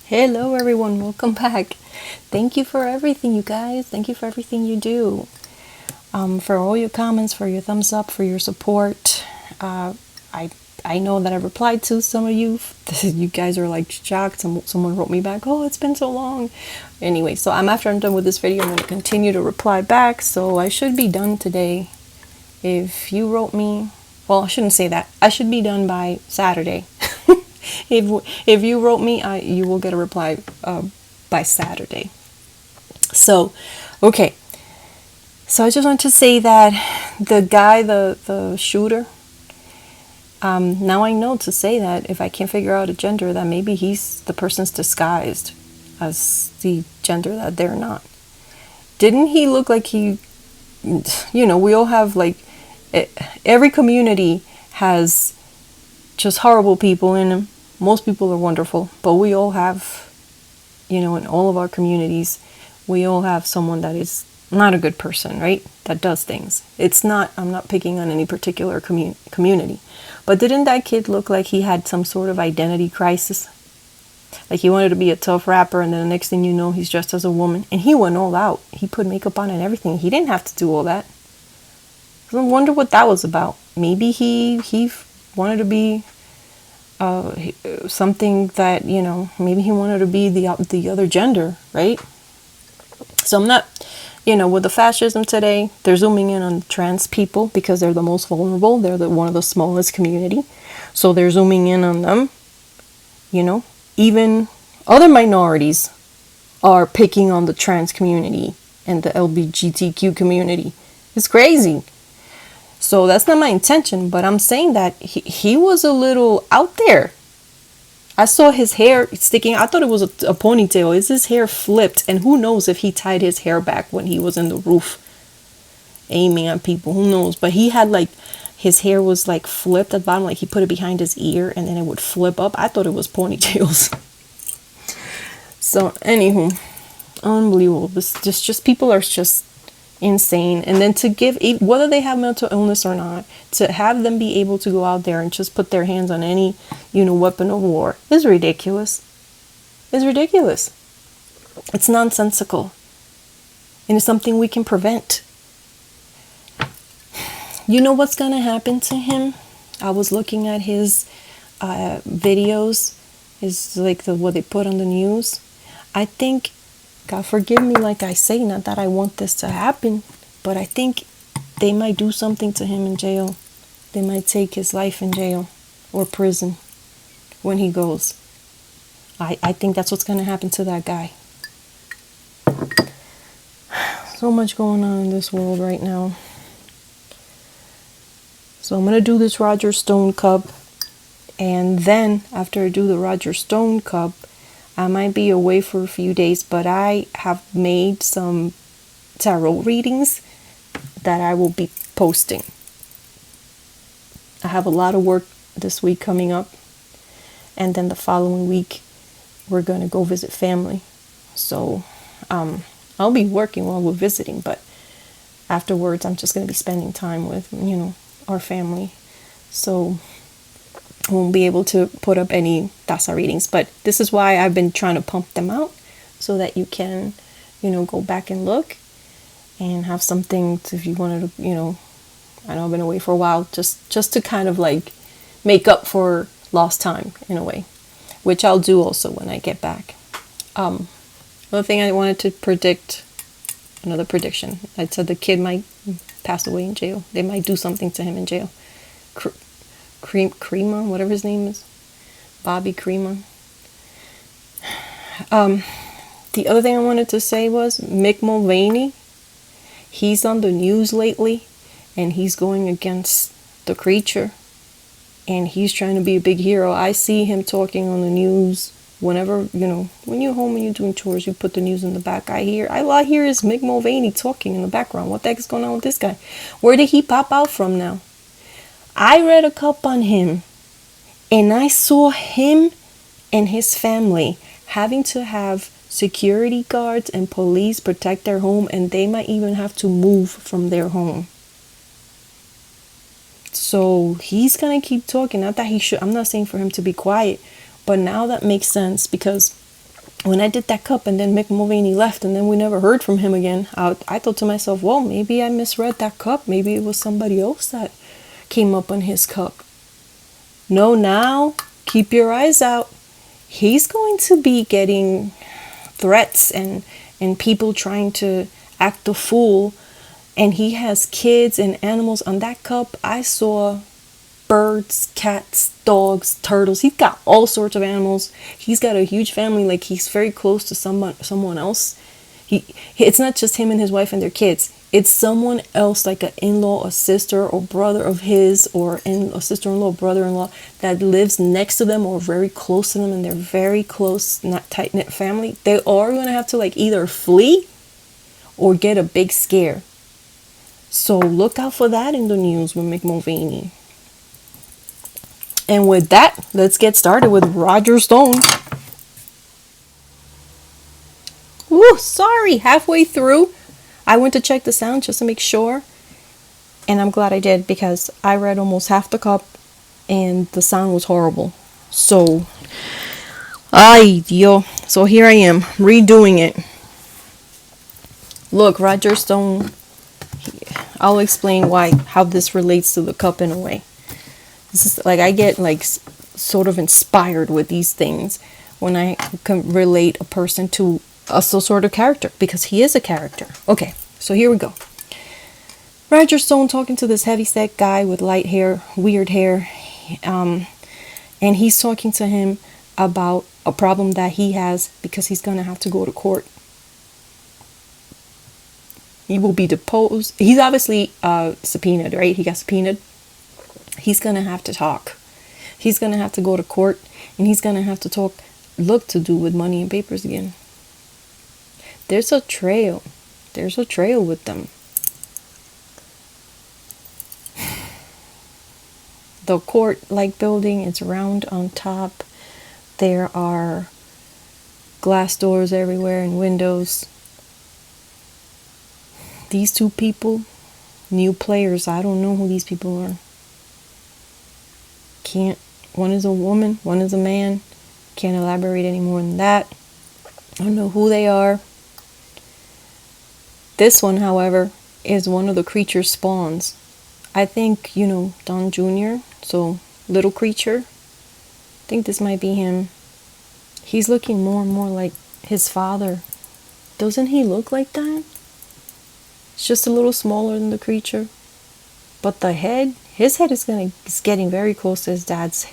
Hello, everyone. Welcome back. Thank you for everything, you guys. Thank you for everything you do. For all your comments, for your thumbs up, for your support. I I know that I replied to some of you. You guys are like shocked. Someone wrote me back, "Oh, it's been so long." Anyway, so after I'm done with this video, I'm going to continue to reply back. So I should be done today. If you wrote me, well, I shouldn't say that. I should be done by Saturday. If you wrote me, you will get a reply by Saturday. So, okay. So I just want to say that the guy, the shooter, now I know to say that if I can't figure out a gender, that maybe the person's disguised as the gender that they're not. Didn't he look like we all have every community has just horrible people in them. Most people are wonderful, but we all have, in all of our communities, we all have someone that is not a good person, right? That does things. I'm not picking on any particular community, but didn't that kid look like he had some sort of identity crisis? Like he wanted to be a tough rapper, and then the next thing you know, he's dressed as a woman, and he went all out. He put makeup on and everything. He didn't have to do all that. I wonder what that was about. Maybe he wanted to be something that, maybe he wanted to be the other gender, right? So I'm not, with the fascism today, they're zooming in on trans people because they're the most vulnerable. They're one of the smallest community. So they're zooming in on them, Even other minorities are picking on the trans community and the LGBTQ community. It's crazy. So that's not my intention, but I'm saying that he was a little out there. I saw his hair sticking. I thought it was a ponytail. Is his hair flipped? And who knows if he tied his hair back when he was in the roof aiming at people. Who knows? But he had his hair was flipped at the bottom, like he put it behind his ear and then it would flip up. I thought it was ponytails. So anywho, unbelievable. This just people are just insane. And then to give, whether they have mental illness or not, to have them be able to go out there and just put their hands on any weapon of war is ridiculous. It's ridiculous. It's nonsensical, and it's something we can prevent. You know what's gonna happen to him? I was looking at his videos, what they put on the news. I think, God forgive me, like I say, not that I want this to happen, but I think they might do something to him in jail. They might take his life in jail or prison when he goes. I think that's what's going to happen to that guy. So much going on in this world right now. So I'm going to do this Roger Stone Cup, and then after I do the Roger Stone Cup, I might be away for a few days, but I have made some tarot readings that I will be posting. I have a lot of work this week coming up, and then the following week we're going to go visit family. So I'll be working while we're visiting, but afterwards I'm just going to be spending time with, our family. So I won't be able to put up any Taza readings, but this is why I've been trying to pump them out so that you can, go back and look and have something to, if you wanted to, I know I've been away for a while, just to kind of make up for lost time in a way, which I'll do also when I get back. Another thing I wanted to predict, another prediction. I said the kid might pass away in jail. They might do something to him in jail. Crema, whatever his name is, Bobby Crema. The other thing I wanted to say was Mick Mulvaney. He's on the news lately, and he's going against the creature, and he's trying to be a big hero. I see him talking on the news whenever, when you're home and you're doing chores, you put the news in the back. All I hear is Mick Mulvaney talking in the background. What the heck is going on with this guy? Where did he pop out from now? I read a cup on him, and I saw him and his family having to have security guards and police protect their home, and they might even have to move from their home. So he's going to keep talking. Not that he should. I'm not saying for him to be quiet, but now that makes sense, because when I did that cup and then Mick Mulvaney left and then we never heard from him again, I thought to myself, well, maybe I misread that cup. Maybe it was somebody else that came up on his cup. No, now, keep your eyes out. He's going to be getting threats and people trying to act a fool. And he has kids and animals on that cup. I saw birds, cats, dogs, turtles. He's got all sorts of animals. He's got a huge family. Like, he's very close to someone else. It's not just him and his wife and their kids. It's someone else, like an in-law, a sister or brother of his, or a sister-in-law, brother-in-law, that lives next to them or very close to them, and they're very close, not tight-knit family. They are going to have to like either flee or get a big scare. So look out for that in the news with Mick Mulvaney. And with that, let's get started with Roger Stone. Woo, sorry, halfway through, I went to check the sound just to make sure. And I'm glad I did, because I read almost half the cup and the sound was horrible. So, ay, Dios. So here I am, redoing it. Look, Roger Stone, I'll explain how this relates to the cup in a way. This is like, I get like sort of inspired with these things when I can relate a person to a sort of character, because he is a character. Okay, so here we go. Roger Stone talking to this heavyset guy with light hair, weird hair, and he's talking to him about a problem that he has because he's gonna have to go to court. He will be deposed. He's obviously subpoenaed, right? He got subpoenaed. He's gonna have to talk. He's gonna have to go to court, and he's gonna have to talk, to do with money and papers again. There's a trail. There's a trail with them. The court-like building is round on top. There are glass doors everywhere and windows. These two people, new players, I don't know who these people are. One is a woman, one is a man. Can't elaborate any more than that. I don't know who they are. This one, however, is one of the creature's spawns. I think, Don Jr., so little creature. I think this might be him. He's looking more and more like his father. Doesn't he look like that? It's just a little smaller than the creature. But his head is getting very close to his dad's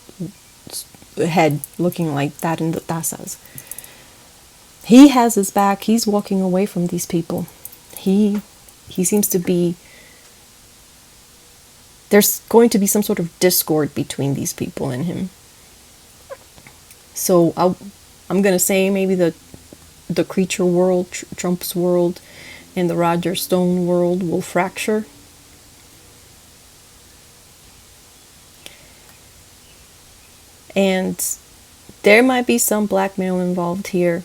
head, looking like that in the Taza's. He has his back. He's walking away from these people. He seems to be... There's going to be some sort of discord between these people and him. So I'm going to say maybe the creature world, Trump's world, and the Roger Stone world will fracture. And there might be some blackmail involved here.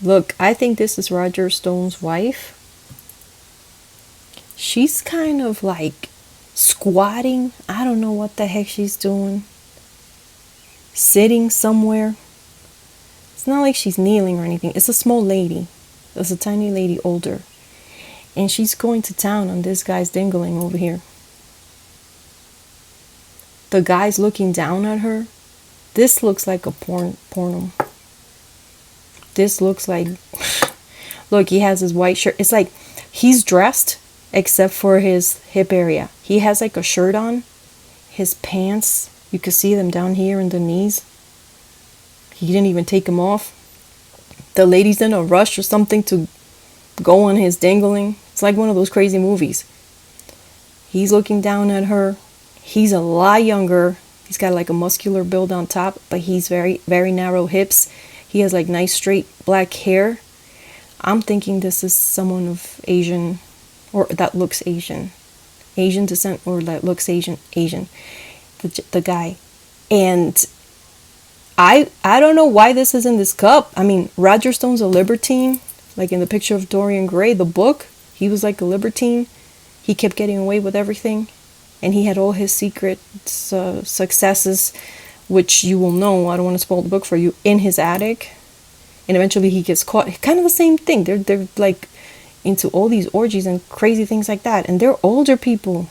Look, I think this is Roger Stone's wife. She's kind of like squatting. I don't know what the heck she's doing. Sitting somewhere. It's not like she's kneeling or anything. It's a small lady. It's a tiny lady, older. And she's going to town on this guy's dingling over here. The guy's looking down at her. This looks like a porno. This looks like... Look, he has his white shirt. It's like he's dressed except for his hip area. He has like a shirt on. His pants, you can see them down here in the knees. He didn't even take them off. The lady's in a rush or something to go on his dangling. It's like one of those crazy movies. He's looking down at her. He's a lot younger. He's got like a muscular build on top, but he's very, very narrow hips. He has like nice straight black hair. I'm thinking this is someone of Asian, or that looks Asian descent, or that looks Asian. The guy. And I don't know why this is in this cup. I mean, Roger Stone's a libertine. Like in the picture of Dorian Gray, the book, he was like a libertine. He kept getting away with everything. And he had all his secret successes which you will know, I don't want to spoil the book for you, in his attic. And eventually he gets caught. Kind of the same thing. They're like into all these orgies and crazy things like that. And they're older people.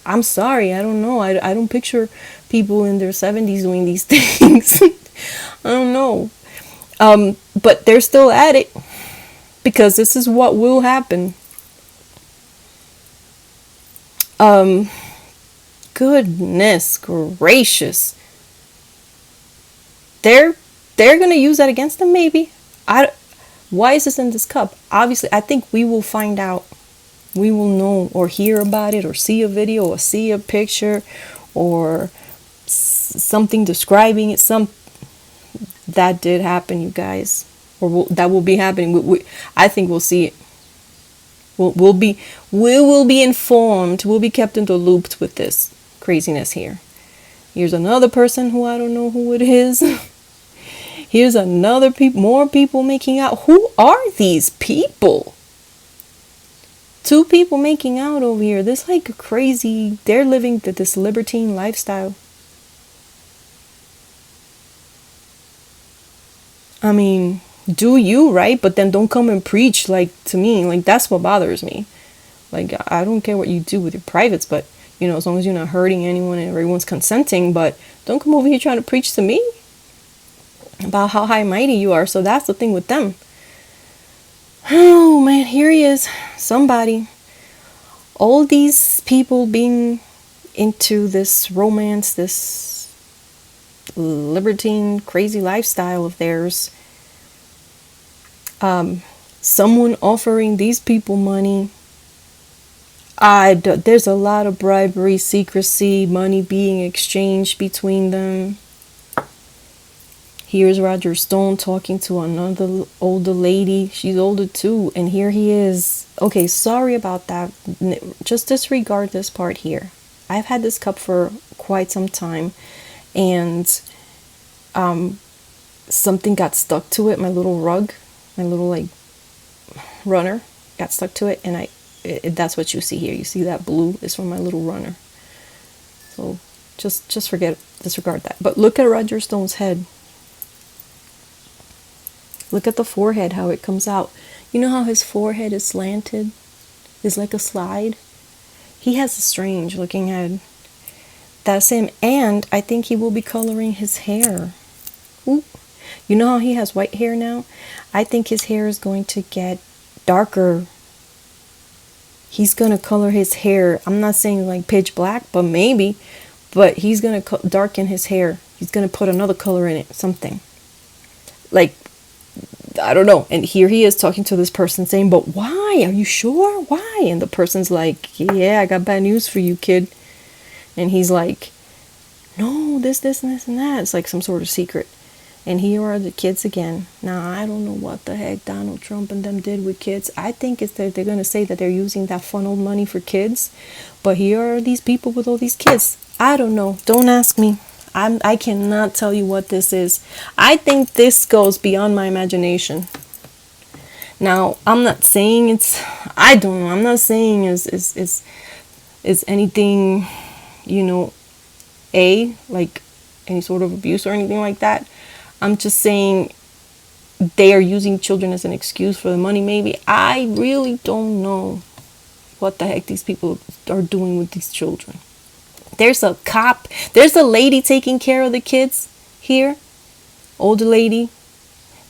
I'm sorry, I don't know. I don't picture people in their 70s doing these things. I don't know. But they're still at it, because this is what will happen. Goodness gracious. They're gonna use that against them, maybe. Why is this in this cup? Obviously, I think we will find out. We will know, or hear about it, or see a video, or see a picture, or something describing it. That did happen, you guys, or that will be happening. I think we'll see it. We will be informed. We'll be kept in the loop with this craziness here. Here's another person who I don't know who it is. Here's more people making out. Who are these people? 2 people making out over here. This like crazy. They're living this libertine lifestyle. I mean, do you, right? But then don't come and preach, like, to me. Like, that's what bothers me. Like, I don't care what you do with your privates, but, you know, as long as you're not hurting anyone and everyone's consenting, but don't come over here trying to preach to me about how high and mighty you are. So that's the thing with them. Oh, man, here he is. Somebody. All these people being into this romance, this libertine, crazy lifestyle of theirs. Someone offering these people money. There's a lot of bribery, secrecy, money being exchanged between them. Here's Roger Stone talking to another older lady. She's older too. And here he is. Okay, sorry about that. Just disregard this part here. I've had this cup for quite some time. And something got stuck to it. My little rug. My little like runner got stuck to it. And that's what you see here. You see that blue is from my little runner. So just disregard that. But look at Roger Stone's head. Look at the forehead, how it comes out. You know how his forehead is slanted? It's like a slide. He has a strange looking head. That's him. And I think he will be coloring his hair. Ooh. You know how he has white hair now? I think his hair is going to get darker. He's going to color his hair. I'm not saying like pitch black, but maybe. But he's going to darken his hair. He's going to put another color in it. Something. Like, I don't know. And here he is talking to this person saying, but why? Are you sure? Why? And the person's like, yeah, I got bad news for you, kid. And he's like, no, this, and this, and that. It's like some sort of secret. And here are the kids again. Now, I don't know what the heck Donald Trump and them did with kids. I think it's that they're going to say that they're using that funneled money for kids. But here are these people with all these kids. I don't know. Don't ask me. I cannot tell you what this is. I think this goes beyond my imagination. Now, I'm not saying it's, I don't know. I'm not saying is anything, you know, like any sort of abuse or anything like that. I'm just saying they are using children as an excuse for the money, maybe. I really don't know what the heck these people are doing with these children. There's a cop. There's a lady taking care of the kids here. Older lady.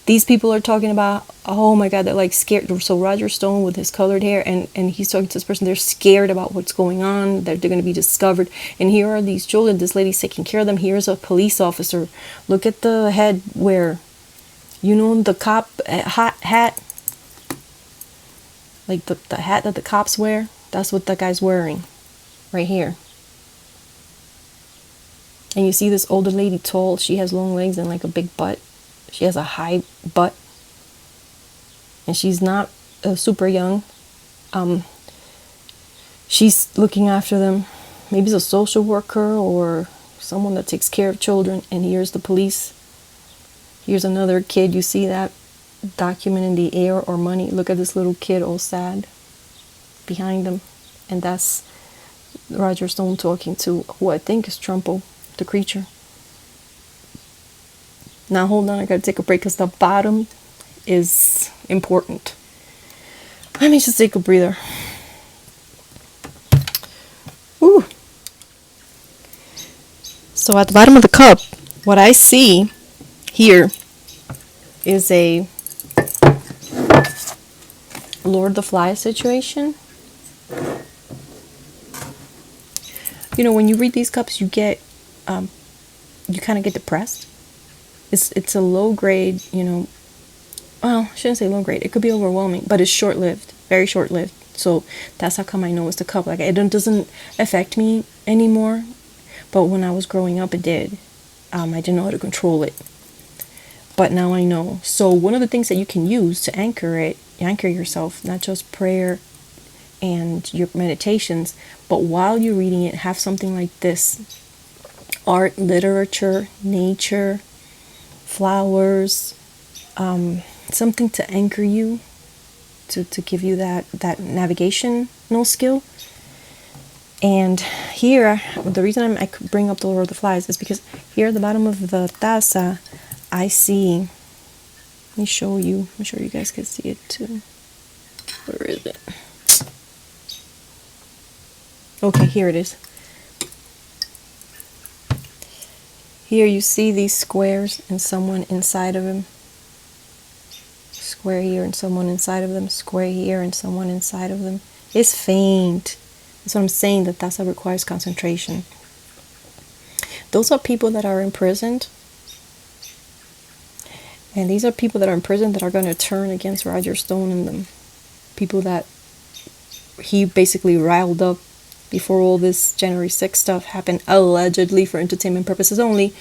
These people are talking about, oh my God, they're like scared. So Roger Stone with his colored hair, and he's talking to this person. They're scared about what's going on, that they're going to be discovered. And here are these children. This lady's taking care of them. Here's a police officer. Look at the head where, you know, the cop hat. Like the hat that the cops wear. That's what that guy's wearing right here. And you see this older lady, tall. She has long legs and like a big butt. She has a high butt. And she's not super young. She's looking after them. Maybe it's a social worker or someone that takes care of children. And here's the police. Here's another kid. You see that document in the air or money. Look at this little kid all sad behind them. And that's Roger Stone talking to who I think is Trumpo, the creature. Now hold on, I gotta take a break because the bottom is important. Let me just take a breather. Ooh. So at the bottom of the cup, what I see here is a Lord of the Flies situation. You know, when you read these cups, you get, you kind of get depressed. It's a low grade, you know, well, I shouldn't say low grade. It could be overwhelming, but it's short-lived, very short-lived. So that's how come I know it's the cup. Like, it doesn't affect me anymore. But when I was growing up, it did. I didn't know how to control it. But now I know. So one of the things that you can use to anchor yourself, not just prayer and your meditations, but while you're reading it, have something like this. Art, literature, nature, flowers, something to anchor you, to give you that navigational skill. And here, the reason I bring up the Lord of the Flies is because here at the bottom of the taza, I see, let me show you, I'm sure you guys can see it too. Where is it? Okay, here it is. Here you see these squares and someone inside of them. Square here and someone inside of them. Square here and someone inside of them. It's faint. That's what I'm saying, that Taza requires concentration. Those are people that are imprisoned. And these are people that are in prison that are going to turn against Roger Stone and them. People that he basically riled up before all this January 6th stuff happened, allegedly for entertainment purposes only.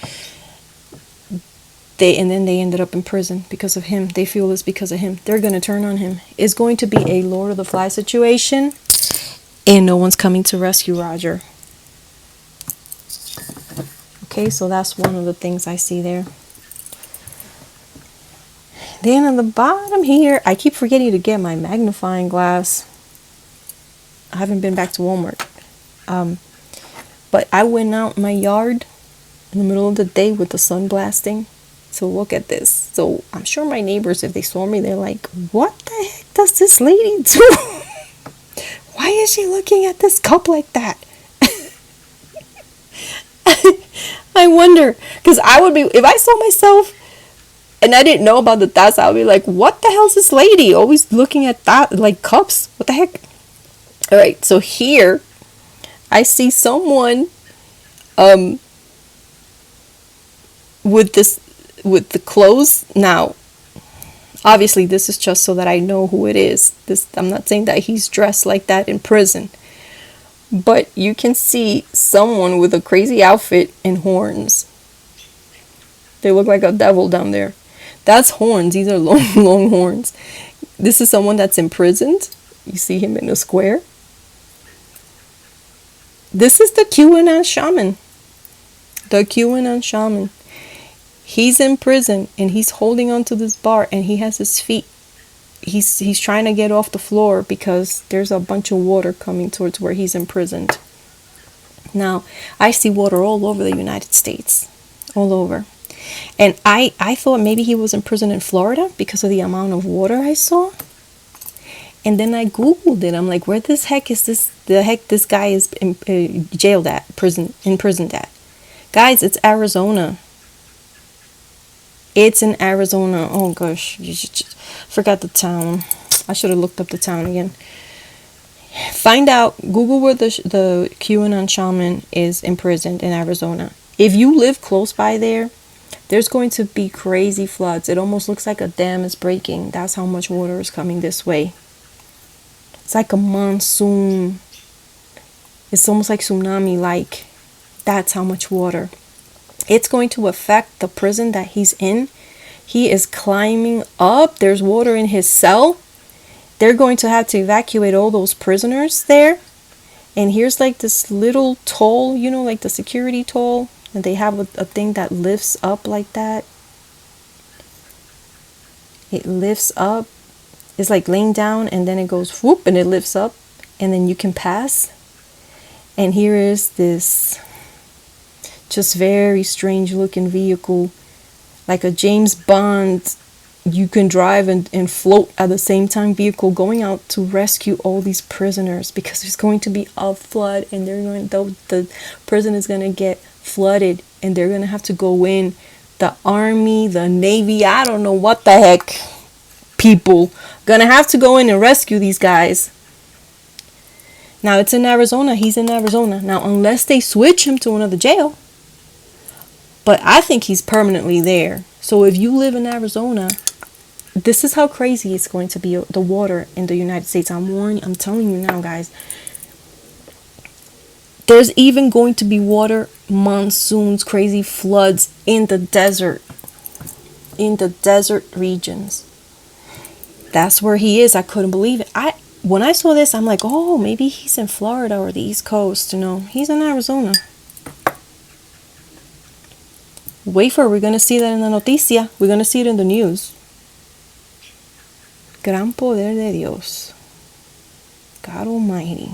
And then they ended up in prison because of him. They feel it's because of him. They're going to turn on him. It's going to be a Lord of the Flies situation. And no one's coming to rescue Roger. Okay, so that's one of the things I see there. Then on the bottom here, I keep forgetting to get my magnifying glass. I haven't been back to Walmart. But I went out in my yard in the middle of the day with the sun blasting. So look at this. So I'm sure my neighbors, if they saw me, they're like, what the heck does this lady do? Why is she looking at this cup like that? I wonder, because I would be, if I saw myself and I didn't know about the taza, I would be like, what the hell is this lady always looking at that, like cups? What the heck? All right, so here I see someone with the clothes. Now, obviously, this is just so that I know who it is. I'm not saying that he's dressed like that in prison. But you can see someone with a crazy outfit and horns. They look like a devil down there. That's horns. These are long, long horns. This is someone that's imprisoned. You see him in a square. This is the QAnon shaman. The QAnon shaman. He's in prison and he's holding onto this bar and he has his feet. He's trying to get off the floor because there's a bunch of water coming towards where he's imprisoned. Now, I see water all over the United States. All over. And I thought maybe he was in prison in Florida because of the amount of water I saw. And then I Googled it. I'm like, where the heck is this guy is jailed at, imprisoned at? Guys, it's Arizona. It's in Arizona. Oh gosh, forgot the town. I should have looked up the town again. Find out, Google where the QAnon shaman is imprisoned in Arizona. If you live close by there, there's going to be crazy floods. It almost looks like a dam is breaking. That's how much water is coming this way. It's like a monsoon. It's almost like tsunami-like. That's how much water. It's going to affect the prison that he's in. He is climbing up. There's water in his cell. They're going to have to evacuate all those prisoners there. And here's like this little toll, you know, like the security toll. And they have a thing that lifts up like that. It lifts up. It's like laying down and then it goes whoop and it lifts up. And then you can pass. And here is this just very strange looking vehicle like a James Bond, you can drive and float at the same time vehicle going out to rescue all these prisoners, because there's going to be a flood and the prison is going to get flooded and they're going to have to go in. The army, the navy, I don't know what the heck, people gonna have to go in and rescue these guys. Now it's in Arizona. He's in Arizona now, unless they switch him to another jail. But I think he's permanently there. So if you live in Arizona, this is how crazy it's going to be, the water in the United States. I'm telling you now, guys. There's even going to be water monsoons, crazy floods in the desert regions. That's where he is. I couldn't believe it. When I saw this, I'm like, oh, maybe he's in Florida or the East Coast. No, he's in Arizona. Wait for it. We're going to see that in the noticia. We're going to see it in the news. Gran poder de Dios. God Almighty.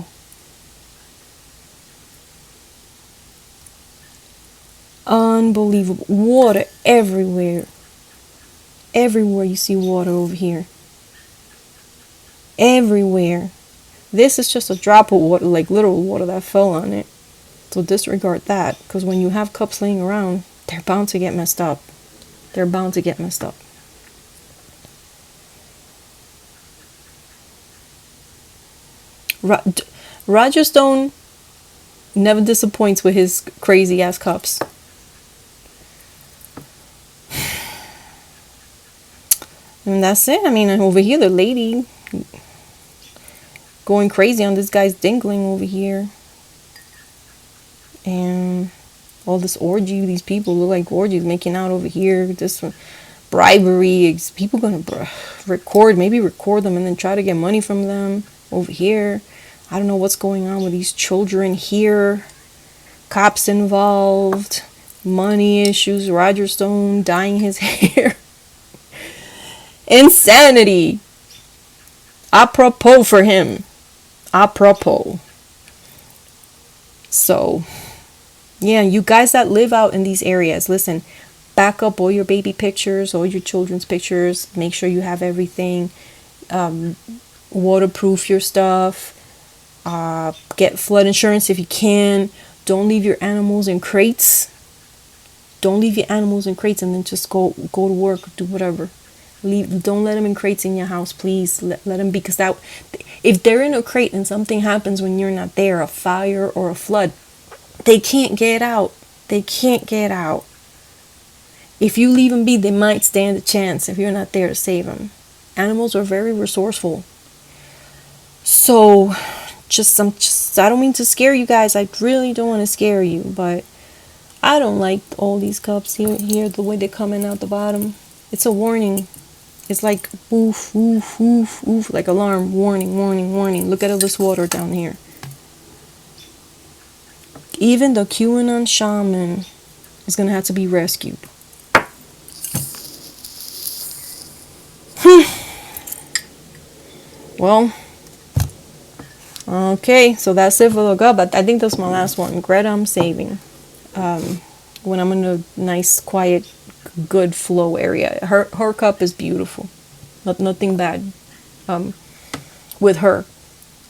Unbelievable. Water everywhere. Everywhere you see water over here. Everywhere. This is just a drop of water, like literal water that fell on it. So disregard that, because when you have cups laying around, they're bound to get messed up. They're bound to get messed up. Roger Stone never disappoints with his crazy ass cups. And that's it. I mean, over here, the lady going crazy on this guy's dingling over here. And all this orgy, these people look like orgies making out over here. This bribery. Is people going to record them and then try to get money from them over here. I don't know what's going on with these children here. Cops involved. Money issues. Roger Stone dyeing his hair. Insanity. Apropos for him. Apropos. So, yeah, you guys that live out in these areas, listen, back up all your baby pictures, all your children's pictures. Make sure you have everything. Waterproof your stuff. Get flood insurance if you can. Don't leave your animals in crates. Don't leave your animals in crates and then just go to work, do whatever. Don't let them in crates in your house, please. Let them be, because that, if they're in a crate and something happens when you're not there, a fire or a flood, they can't get out. They can't get out. If you leave them be, they might stand a chance if you're not there to save them. Animals are very resourceful. So, I don't mean to scare you guys. I really don't want to scare you, but I don't like all these cups here, the way they're coming out the bottom. It's a warning. It's like oof, oof, oof, oof, like alarm, warning, warning, warning. Look at all this water down here. Even the QAnon shaman is going to have to be rescued. Well, okay, so that's it for the gut, but I think that's my last one. Greta, I'm saving. When I'm in a nice, quiet, good flow area. Her cup is beautiful. Nothing bad with her.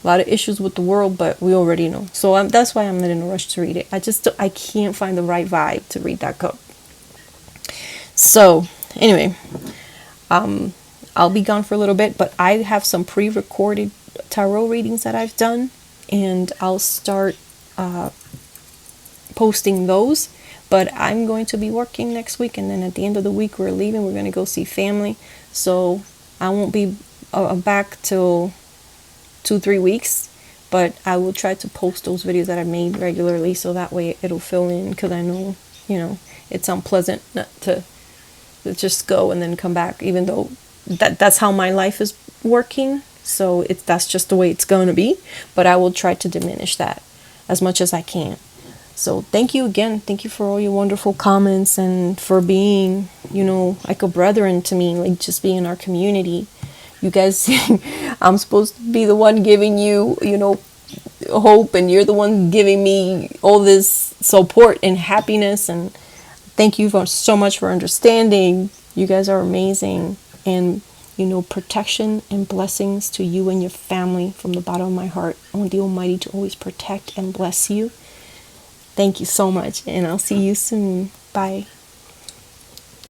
A lot of issues with the world, but we already know. So that's why I'm not in a rush to read it. I can't find the right vibe to read that cup. So anyway, I'll be gone for a little bit, but I have some pre-recorded tarot readings that I've done, and I'll start posting those. But I'm going to be working next week, and then at the end of the week we're leaving. We're going to go see family, so I won't be back till 2-3 weeks. But I will try to post those videos that I made regularly, so that way it'll fill in, because I know, it's unpleasant not to just go and then come back, even though that's how my life is working. So that's just the way it's going to be. But I will try to diminish that as much as I can. So thank you again. Thank you for all your wonderful comments and for being, like a brethren to me, like just being in our community. You guys, I'm supposed to be the one giving you, hope, and you're the one giving me all this support and happiness. And Thank you so much for understanding. You guys are amazing. And, protection and blessings to you and your family from the bottom of my heart. I want the Almighty to always protect and bless you. Thank you so much. And I'll see you soon. Bye.